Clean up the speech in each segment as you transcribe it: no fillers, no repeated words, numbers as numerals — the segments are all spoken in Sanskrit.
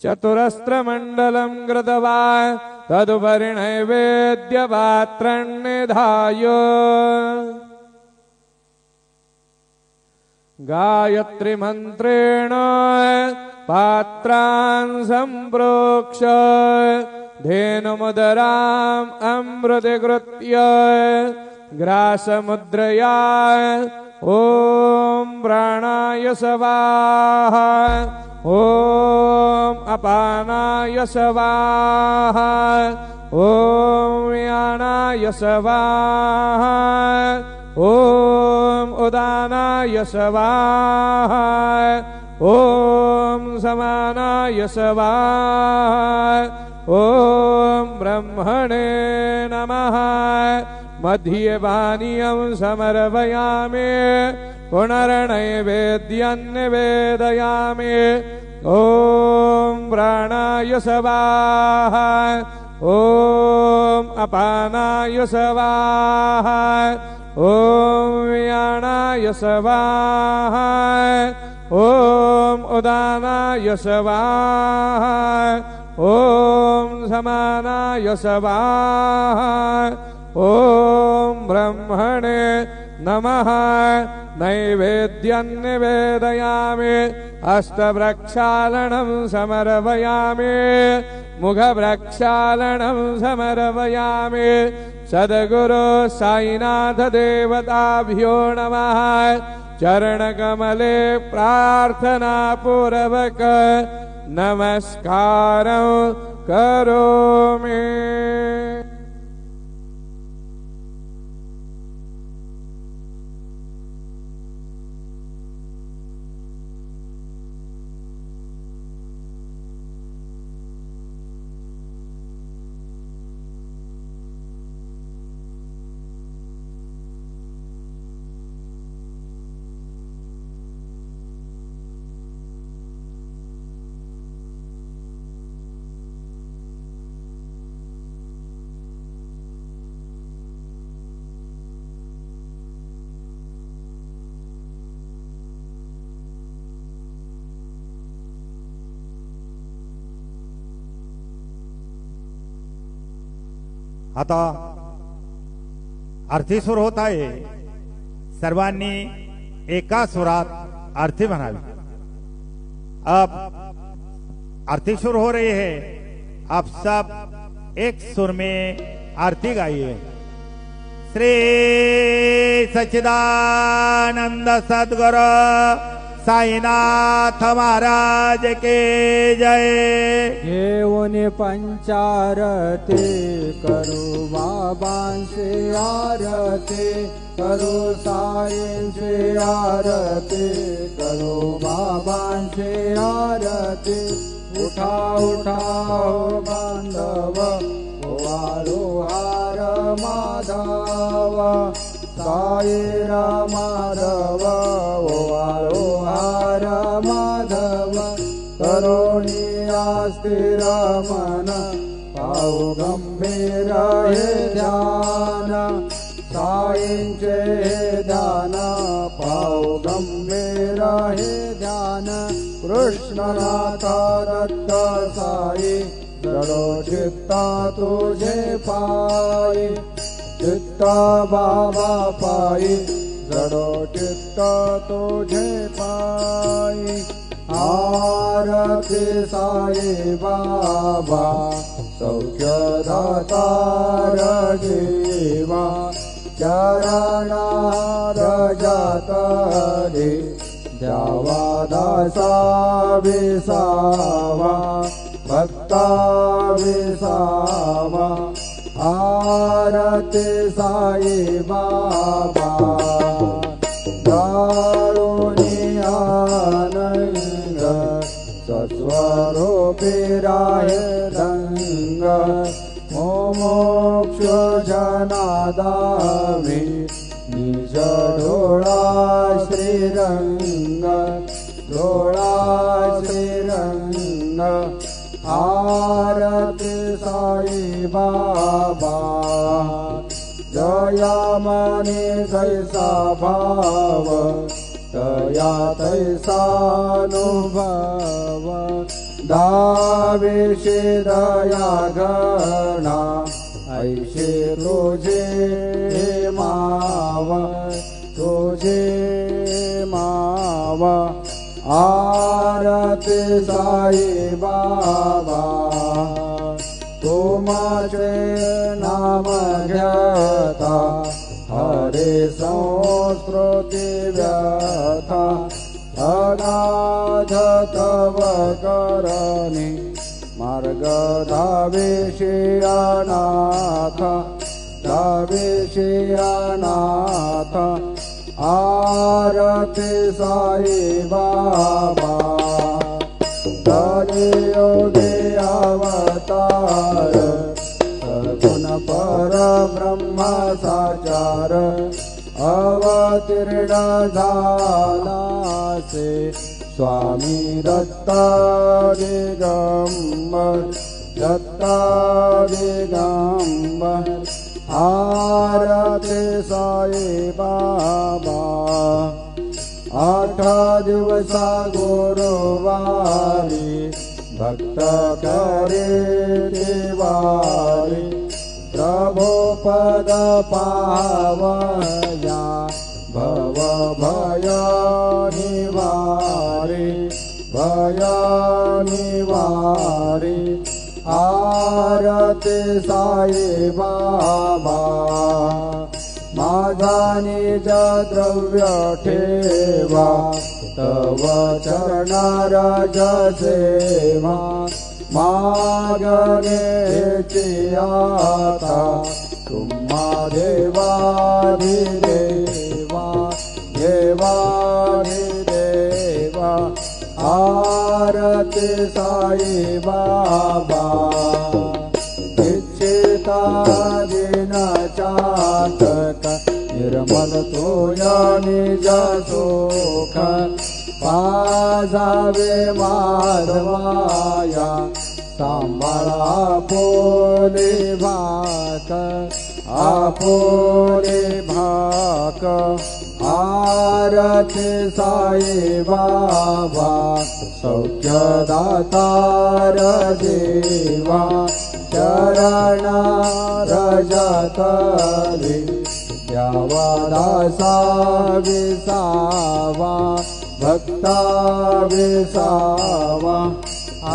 चतुरस्त्रमण्डलं कृत्वा तदुपरि नैवेद्यपात्रं निधाय गायत्रीमन्त्रेण पात्रान् सम्प्रोक्ष धेनुमुदराम् अमृतीकृत्य ग्रासमुद्रया ॐ प्राणाय स्वाहा ॐ अपानाय स्वाहा ॐ व्यानाय स्वाहा ॐ उदानाय स्वाहा ॐ समानाय स्वाहा ॐ ब्रह्मणे नमः मध्ये पानीयं समर्पयामि पुनर्नैवेद्यं निवेदयामि ॐ प्राणाय स्वाहा ॐ अपानाय स्वाहा ॐ व्यानाय स्वाहा ॐ उदानाय स्वाहा ॐ समानाय स्वाहा ॐ ब्रह्मणे नमः नैवेद्यं निवेदयामि अष्टप्रक्षालनं समर्पयामि मुखप्रक्षालनं समर्पयामि सद्गुरु साईनाथ देवताभ्यो नमः चरणकमले प्रार्थनापूर्वक नमस्कारं करोमि। आता आरती सुरू होत आहे। सर्वांनी एका सुरात आरती म्हणावी। अब आरती शुरू हो रही है। आप सब एक सुर में आरती गाइए। श्री सच्चिदानंद सद्गुरु साईनाथ महाराज के जय। देवोने पंचारती करू बाबांचे आरती करू साईंचे आरती करू बाबांचे आरती। उठा उठा हो बांधव वाळू हार माधव साई माधव वाळू हार माधव करुणी स्थिर मन पाहु गंभीर हे ध्यान साईंचे ध्यान पाहु गंभीर हे ध्यान। कृष्णनाथ दत्त साई जडो चित्ता तुझे पायी चित्ता बाबा पायी जडो चित्ता तुझे पायी। आरती साई बाबा सौख्यदातार जीवा चरणार जातरी द्यावा दासा विसावा भक्ता विसावा। आरती साई बाबा दारुणी आनंद सस्वरूपी राहे रंग मोक्ष जनादामी निज डोळा श्रीरंग डोळा श्रीरंग। आरती साई बाबा जया मनी तैसा भाव तया तैसा अनुभव। दान धावेशे दया घना ऐशे तुझे माव तुझे माव आरती साई बाबा तुमचे नाम घेता हरे संस्कृती व्यथा अगाध तव करणी मार्ग धावेशे अनाथ धावेशे अनाथ आरती साई बाबा योगे अवतार सगुण पर ब्रह्म साचार अवतीर्ण झाला से स्वामी दत्ता दिगंबर दत्ता दिगंबर आरती साई बाबा 8 दिवसा गुरुवारी भक्त करे दिवारी प्रभो पद पावया भव भय निवारी आरती साई बाबा माझा निज द्रव्य ठेवा तव चरणारज सेवा मागण्याची आता तुम्हा देवाधिदेवा देवाधिदेवा आरती साई बाबा इच्छिता दिन चातक निर्मल तोया निज सुख पाजावे माधवाया सांभाळा आपोले भाक आरती साई बाबा सौख्यदातार देवा चरणा रजतली द्यावा दासा विसावा भक्ता विसावा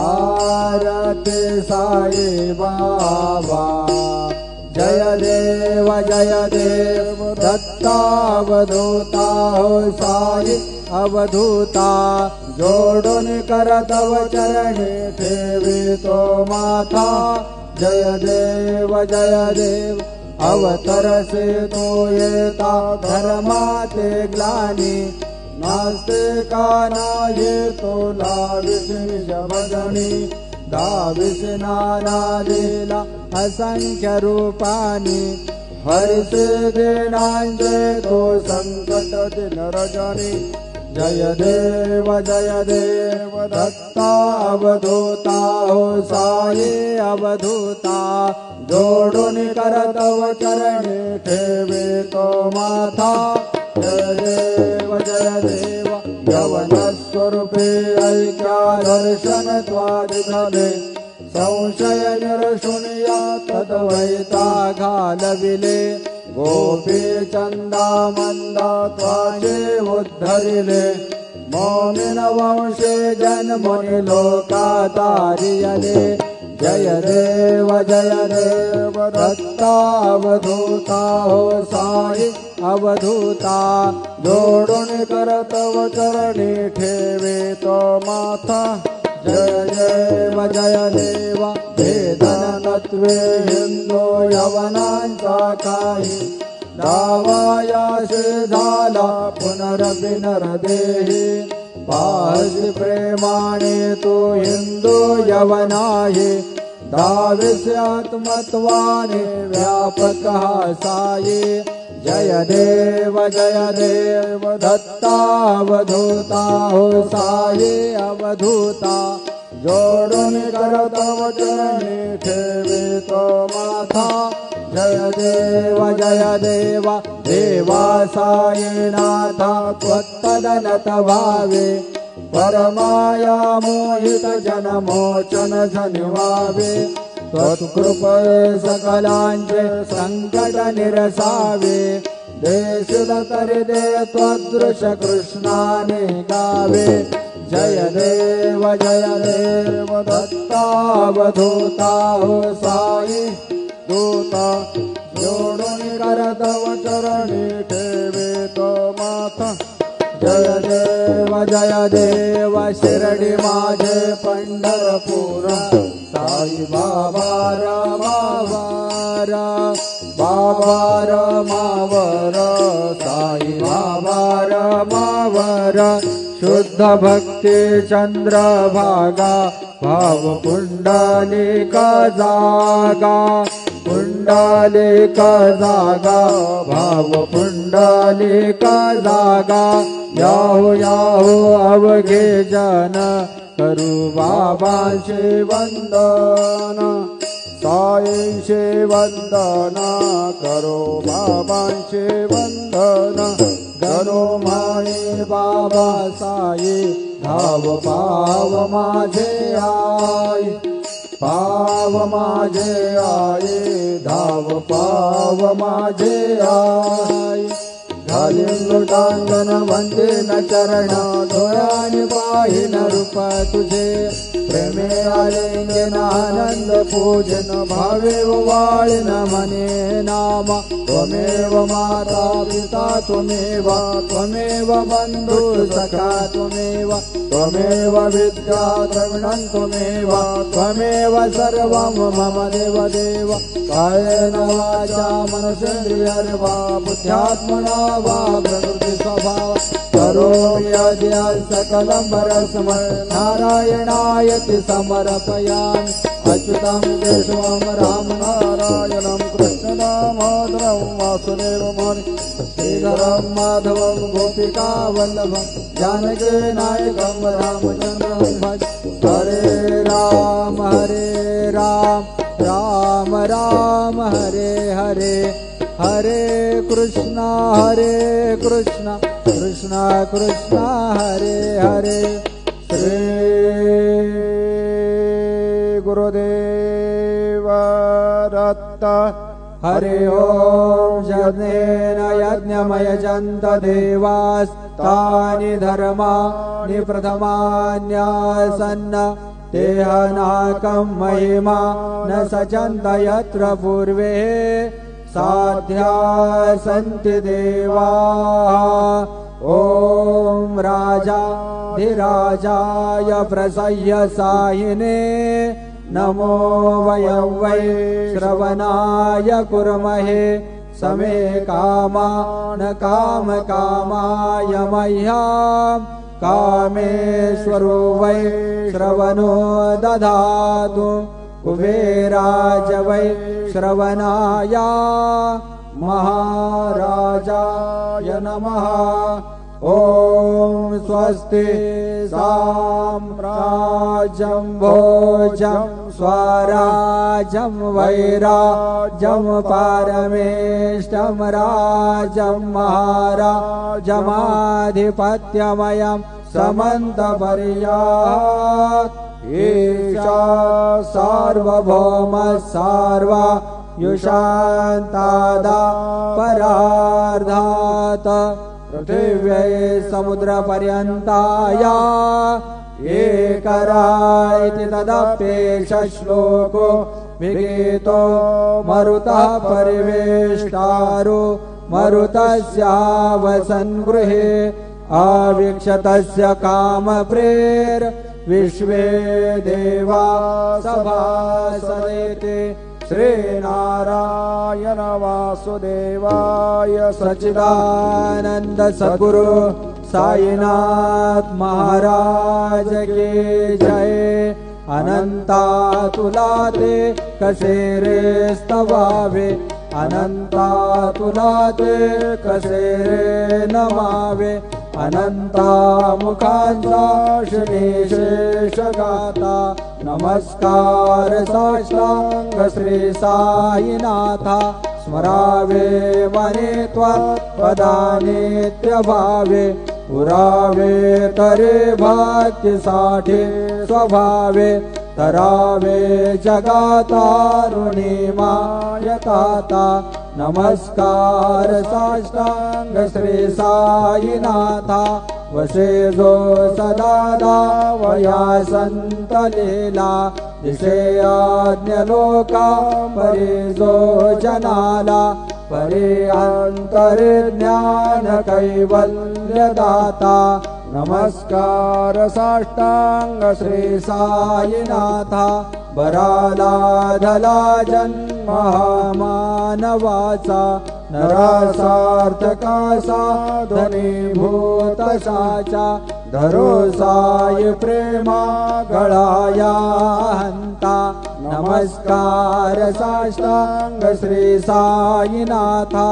आरती साई बाबा जय देव दत्तावधूता हो साई अवधूता जोडून करतव चरणी ठेवितो माथा जय देव अवतरसे तो येता धर्माते ग्लानी नास्तिकाना येतो लाविस भजनी दाविस नाना लीला असंख्य रूपानी हरिसे देनांजे तो संकट दिन रजनी जय देव दत्तावधूता हो साई अवधूता जोडून करतव चरणी ठेवितो माथा जय देव यवन स्वरूपे ऐक्या दर्शन त्वादिघले संशय निरशुनिया तद्वैता घालविले गोपी चंदा मंदा त्वाचे उद्धरिले मोमिन वंशे जन्मुनि लोकातारियले जय देव दत्तावधूता हो साई अवधूता जोडून करतव चरणी ठेवितो माथा जय देव वेदन तत्वे हिंदू यवनांचा काही दावायाशी झाला पुनरदेही पाहसी प्रेमाने तू हिंदू यवनाही दाविस आत्मत्वाने व्यापक हा साई जय देव दत्तावधूता हो साई अवधूता जोडून करतव चरणी ठेवितो माथा जय देव देवा साईनाथा त्वत्पदनत भावे परमाया मोहित जन मोचन धन्यवावे त्वत्कृपये सकलांचे संकट निरसावे देशुद करि दे त्वदृश कृष्णाने गावे जय देव दत्तावधूता हो साई दूता जोडून कर तव चरणी ठेवे तो माथा जय देव शिरडी माझे पंढरपूर साई बाबा रमावर बाबा रमावर साई बाबा रमावर शुद्ध भक्ति चंद्रभागा भाव पुंडलिका जागा पुंडलिका जागा भाव पुंडलिका जागा याहो याहो अवघे जन करू बाबांचे वंदन साईंचे वंदन करो बाबांचे वंदन गरो माई बाबा साई धाव पाव माझे आई पाव माझे आई धाव पाव माझे आई घालीन लुटांगण वंदन चरण डोळ्याने पाहिन रूप तुझे प्रेमे आलिंगन आनंद पूजन भावे वाळिन मने नाम त्वमेव माता पिता त्वमेव त्वमेव बंधु सखा त्वमेव विद्या द्रविणं त्वमेव सर्वं मम देव कायेन वाचा मनसेन्द्रियर्वा बुद्ध्यात्मना वा प्रकृति स्वभाव करोमि यद्य सकलं परस्मै नारायणायति समर्पयामि अच्युतं केशवं रामनारायणं कृष्णदामोदरं वासुदेवं श्रीधरं माधवं गोपिकावल्लभं जानकी नायकं रामचन्द्रं भज हरे राम राम राम हरे हरे हरे कृष्णा कृष्णा कृष्णा हरे हरे श्री गुरुदेव दत्त हरि ओम यज्ञेन यज्ञमयजन्त देवास्तानि धर्माणि प्रथमान्यासन्न तेहनाकं महिमा न सचन्त यत्र पूर्वे साध्या सन्ति देवाः ॐ राजाधिराजाय प्रसह्य साहिने नमो वयं वै श्रवणाय कुर्महे समे कामान कामकामाय मह्यं कामेश्वरो वै श्रवणो दधातु कुबेराज वै श्रवणाय महाराजाय नमः ॐ स्वस्ति साम्राज्यं भोजं स्वराज्यं वैराज्यं पारमेष्टं राज्यं महाराजमाधिपत्यमयं समन्तपर्यात् ईशा सार्वभौम सार्वा युषान्तादा परार्धात् पृथिव्यै समुद्रपर्यन्ताया एकरा इति तदप्येष श्लोको विगीतो मरुतः परिवेष्टारो मरुतस्यावसन् गृहे आवीक्षतस्य कामप्रेर विश्वे देवा सभासदेते श्रीनारायण वासुदेवाय सच्चिदानंद सद्गुरु साईनाथ महाराज की जय। अनंता तुलाते कसे रे स्तवावे अनंता तुलाते कसे रे नमावे अनंता मुखांचा श्रीशेष गाता नमस्कार साष्टांग श्री साईनाथा स्मरावे मने त्वत्पदानित्य भावे पुरावे तरे भक्तीसाठी स्वभावे तरावे जगातारुणिमाय ताता नमस्कार साष्टांग श्री साईनाथा वसे जो सदा दावया संत लीला दिसे आज्ञलोका परे जो जनाला परे अंतर्ज्ञान कैवल्य दाता नमस्कार साष्टांग श्री साईनाथा बराला धला जन्म मानवाचा नरासार्थका साधनीभूत साचा धरो साई प्रेमा गळाया हंता नमस्कार साष्टांग श्री साईनाथा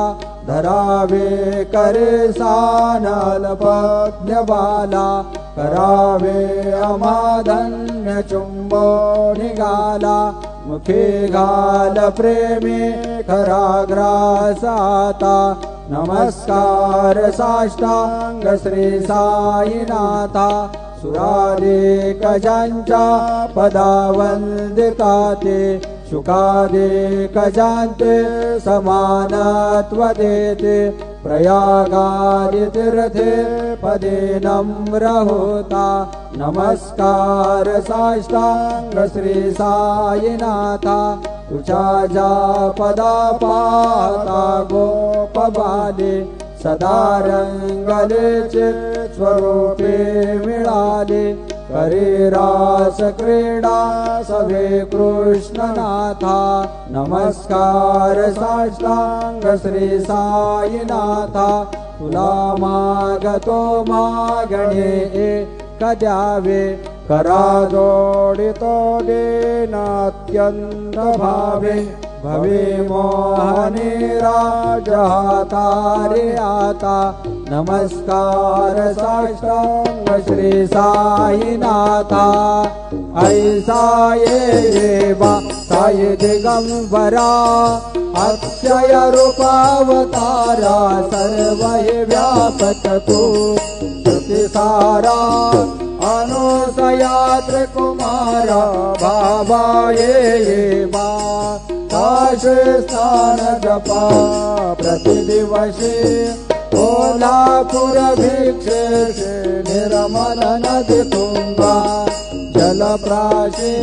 धरावे करे सानलपज्ञ बाला करावे अमाधन्य चुंबो निघाला मुखे घाल प्रेमी कराग्रासाता नमस्कार साष्टांग श्री साईनाथा सुरादे कजांच्या पदावंदिता ते शुकादे कजांते समानत्व देते प्रयागादि तीर्थे पदे नम्र होता नमस्कार साष्टांग श्री साईनाथा तुझा जा पदा पाहता गोप बाले सदा रंगलेचे स्वरूपे मिळाले करे रास क्रीडा सभे कृष्णनाथा नमस्कार साष्टांग श्री साईनाथा तुला मागतो मागणे कद्यावे करा जोडितो देनात्यंत भावे भवे मोहने राजहातारे आता नमस्कार साष्टांग श्री साईनाथा ऐसा ये बा साई दिगंबरा अक्षय रूपावतारा सर्व व्यापक तू श्रुति सारा अनुसयात्र कुमारा बाबा ये बा काश स्थान जपा प्रतिदिवशी कोल्हापुर भिक्षे निर्मल नदी तुंगा जलप्राशी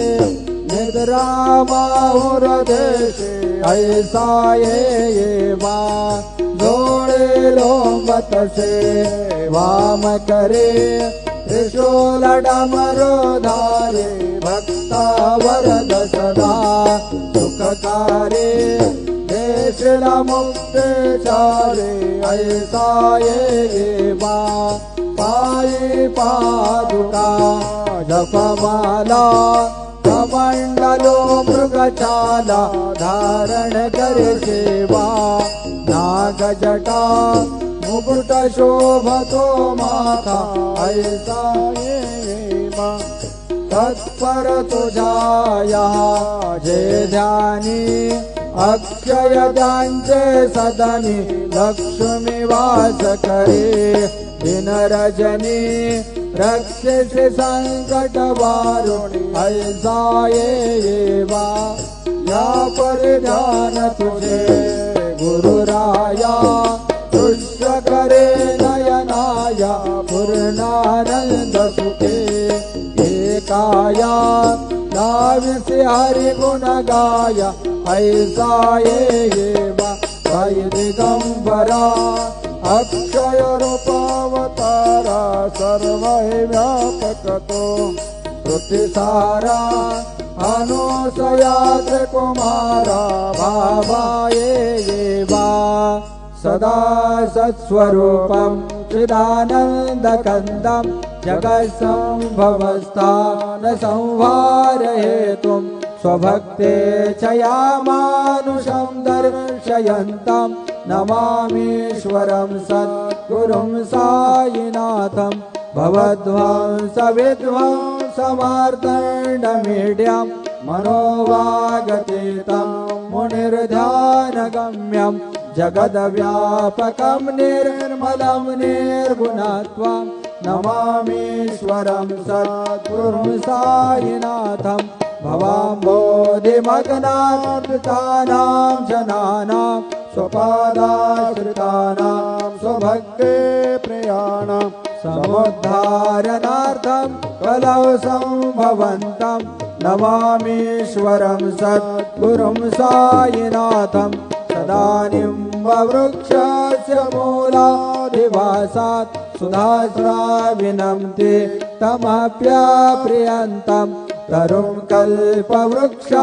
निद्रा बाहुर देशे ऐसा ये बा जोड़े लोंबत से वाम करे त्रिशूल डमरो धारे भक्ता वरद सदा सुखकारे देश मुक्ति चारे ऐसा ये बा पाई पादुका जपमाला कमंडलो मृगचाला धारण कर सेवा नाग जटा मुकुट शोभतो माथा ऐसा ये बा तत्पर तुझाया जे ध्यानी अक्षय दांचे सदनी लक्ष्मी वास करे दिन रजनी रक्षसे संकट वारुणी ऐसा ये बा या पर ध्यान तुझे गुरुराया दृश्य करे नयनाया पूर्णानंद सुखे एकाया नाविसे हरि गुण गाया ऐसा ये बा साई दिगंबरा अक्षय रूपावतारा सर्व व्यापक तो श्रुति सारा अनुसयात्र कुमारा बाबा ये बा सदा सत्स्वरूपं चिदानन्दकन्दं जगत्सम्भवस्थान संहारहेतुं स्वभक्ते च यामानुषं दर्शयन्तं नमामीश्वरं सद्गुरुं साईनाथं भवध्वंस विध्वंसमार्तण्डमीड्यं मनोवागतीतं मुनिर्ध्यानगम्यं जगद्व्यापकं निर्मलं निर्गुणत्वं नमामीश्वरं सद्गुरुं साईनाथं भवाम्बोधिमग्नार्पितानां जनानां स्वपादाश्रितानां स्वभक्ते प्रियाणां समुद्धारणार्थं कलौ सम्भवन्तं नमामीश्वरं सद्गुरुं साईनाथं सदा निम्बवृक्षस्य मूलाधिवासात् सुधास्राविनं ते तमप्यप्रियन्तं तरुं कल्पवृक्षादिकं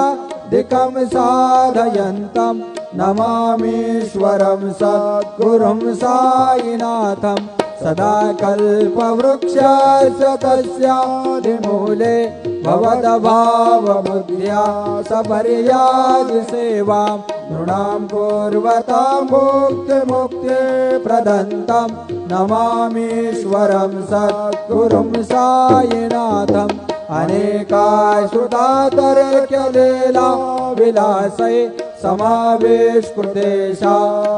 साधयन्तं नमामीश्वरं सद्गुरुं साईनाथं सदा कल्पवृक्षस्य तस्यादिमूले भवदभावबुद्ध्या सपर्यादिसेवां नृणां कुर्वतां मुक्तिप्रदन्तं नमामीश्वरं सद्गुरुं साईनाथम् अनेकाश्रुतातर्क्यलीला विलासै समावेशकृतेशा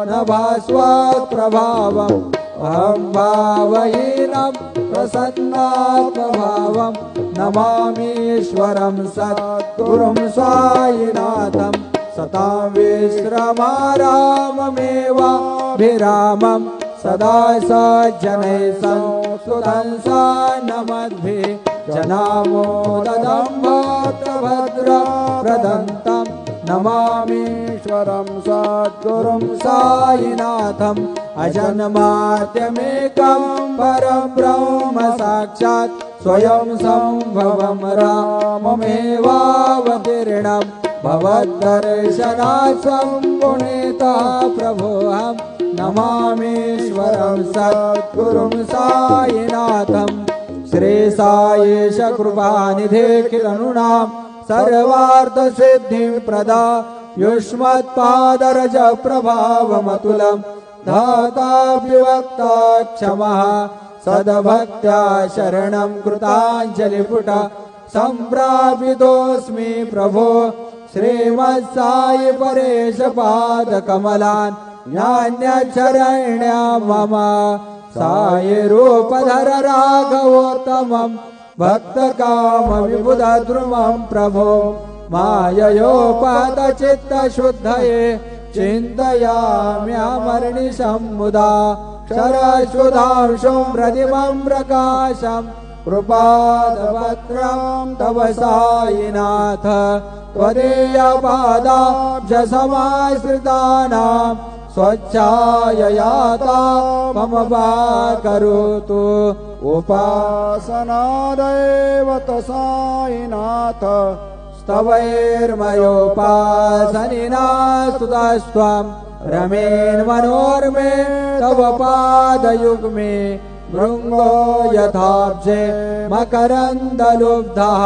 नभास्वत्प्रभावम् अहं भावहीनं प्रसन्नात्मभावं नमामीश्वरं सद्गुरुं साईनाथं सतां विश्रमाराममेवाभिरामं सदा सज्जनैः संस्तुतं सान्नमद्भिः जनामोदनं भद्रप्रदन्तं नमामीश्वरं सद्गुरुं साईनाथम् अजन्माद्यमेकं परं ब्रह्म साक्षात् स्वयं सम्भवं राममेवावतीर्णं भवद्दर्शनात् सम्पुनीतः प्रभोऽहं नमामीश्वरं सद्गुरुं साईनाथम् श्री साईश कृपानिधे किलनुनां सर्वार्थसिद्धिं प्रदा युष्मत्पादरज प्रभावमतुलं धाताभिवक्ता क्षमः सद्भक्त्या शरणं कृताञ्जलिपुटा सम्प्रापितोऽस्मि प्रभो श्रीमत्साई परेश पादकमलान् ज्ञान्यचरण्या मम साई रूपधर राघवोत्तमं भक्तकामविबुधद्रुमं प्रभो माययोपहतचित्तशुद्धये चिन्तयाम्यमर्निशं मुदा क्षरशुधांशुं प्रतिमं प्रकाशं कृपादपत्रं तव साईनाथ त्वदीयपादाब्जसमाश्रितानां स्वच्छाययाता मम करोतु उपासनादेव साईनाथ स्तवैर्मयोपासनिना स्तुतास्त्वं रमेन् मनोर्मे तव पादयुग्मे भृङ्गो यथाब्जे मकरन्दलुब्धः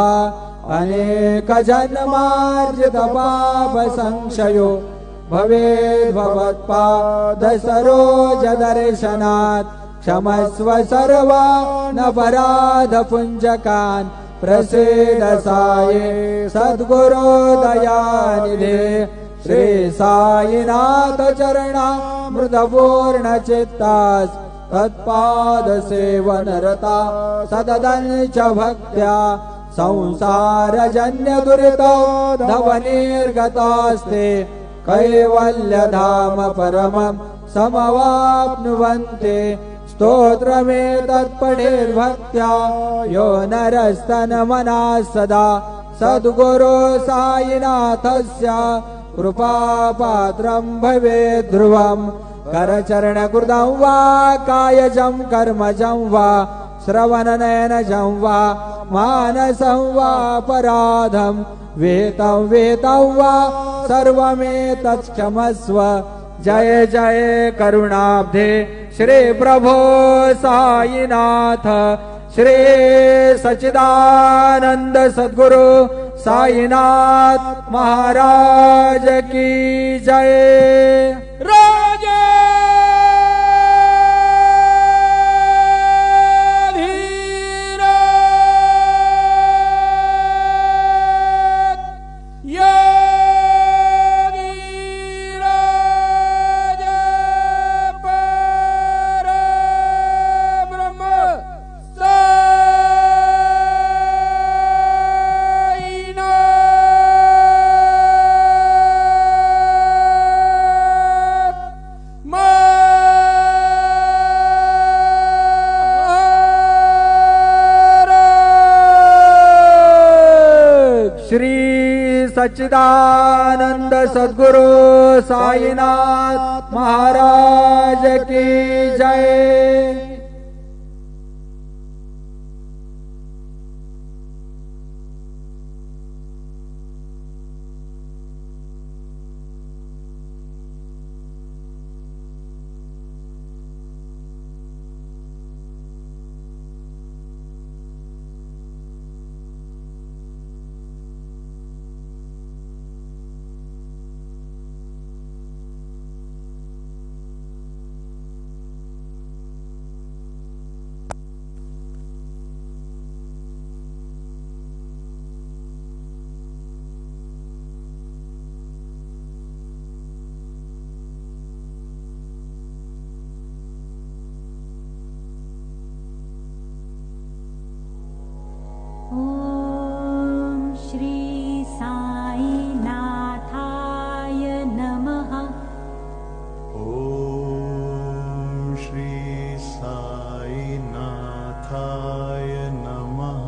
अनेकजन्मार्जितपापसंशयो भवेद्भवत्पादसरोजदर्शनात् क्षमस्व सर्वानपराधपुञ्जकान् प्रसीद साये सद्गुरो दयानिधे श्री साईनाथ चरणामृतपूर्णचित्तास् तत्पादसेवनरता सततं च भक्त्या संसारजन्यदुरितो धवनिर्गतास्ते कैवल्यधाम परमं समवाप्नुवन्ते स्तोत्रमेतत्पठेर्भक्त्या यो नरस्तनमनः सदा सद्गुरो साईनाथस्य कृपापात्रं भवेत् ध्रुवम् करचरणकृतं वा कायजं कर्मजं वा श्रवणनयनजं वा मानसं वा अपराधं वेतं वा सर्वमेतत् क्षमस्व जय जय करुणाब्धे श्री प्रभो साईनाथ श्री सच्चिदानंद सद्गुरु साईनाथ महाराज की जय। योगी राजा श्री सच्चिदानंद सद्गुरु साईनाथ महाराज की जय। साईनाथाय नमः।